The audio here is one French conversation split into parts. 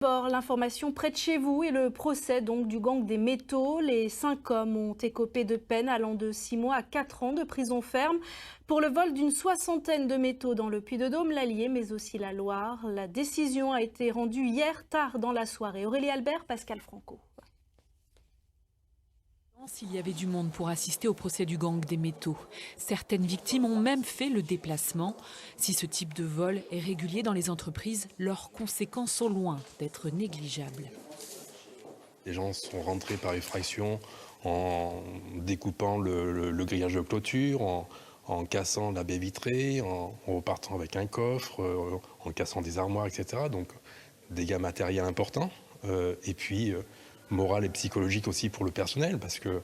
D'abord, l'information près de chez vous et le procès donc du gang des métaux. Les 5 hommes ont écopé de peine allant de 6 mois à 4 ans de prison ferme pour le vol d'une soixantaine de métaux dans le Puy-de-Dôme, l'Allier, mais aussi la Loire. La décision a été rendue hier tard dans la soirée. Aurélie Albert, Pascal Franco. Il y avait du monde pour assister au procès du gang des métaux. Certaines victimes ont même fait le déplacement. Si ce type de vol est régulier dans les entreprises, leurs conséquences sont loin d'être négligeables. Les gens sont rentrés par effraction en découpant le grillage de clôture, en cassant la baie vitrée, en repartant avec un coffre, en cassant des armoires, etc. Donc dégâts matériels importants. Et puis moral et psychologique aussi pour le personnel, parce que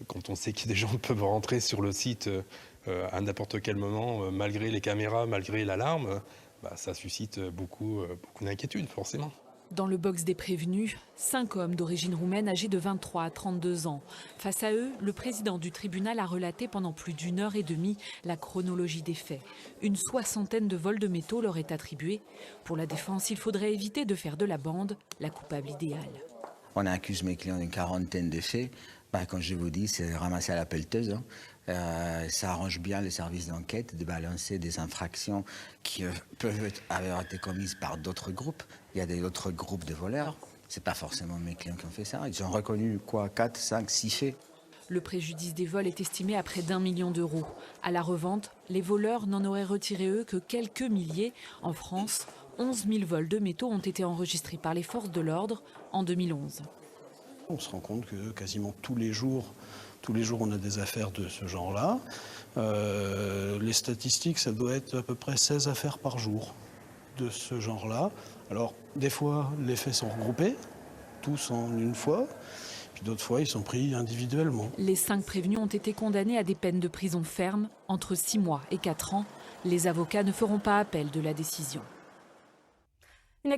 quand on sait que des gens peuvent rentrer sur le site à n'importe quel moment, malgré les caméras, malgré l'alarme, ça suscite beaucoup d'inquiétude forcément. Dans le box des prévenus, 5 hommes d'origine roumaine âgés de 23 à 32 ans. Face à eux, le président du tribunal a relaté pendant plus d'une heure et demie la chronologie des faits. Une soixantaine de vols de métaux leur est attribuée. Pour la défense, il faudrait éviter de faire de la bande la coupable idéale. On accuse mes clients d'une quarantaine de faits. Comme je vous dis, c'est ramasser à la pelleteuse. Ça arrange bien les services d'enquête de balancer des infractions qui peuvent avoir été commises par d'autres groupes. Il y a d'autres groupes de voleurs. Ce n'est pas forcément mes clients qui ont fait ça. Ils ont reconnu 4, 5, 6 faits. Le préjudice des vols est estimé à près d'1 million d'euros. À la revente, les voleurs n'en auraient retiré eux que quelques milliers. En France, 11 000 vols de métaux ont été enregistrés par les forces de l'ordre en 2011. On se rend compte que quasiment tous les jours on a des affaires de ce genre-là. Les statistiques, ça doit être à peu près 16 affaires par jour de ce genre-là. Alors, des fois, les faits sont regroupés, tous en une fois. Puis d'autres fois, ils sont pris individuellement. Les 5 prévenus ont été condamnés à des peines de prison ferme, entre 6 mois et 4 ans. Les avocats ne feront pas appel de la décision.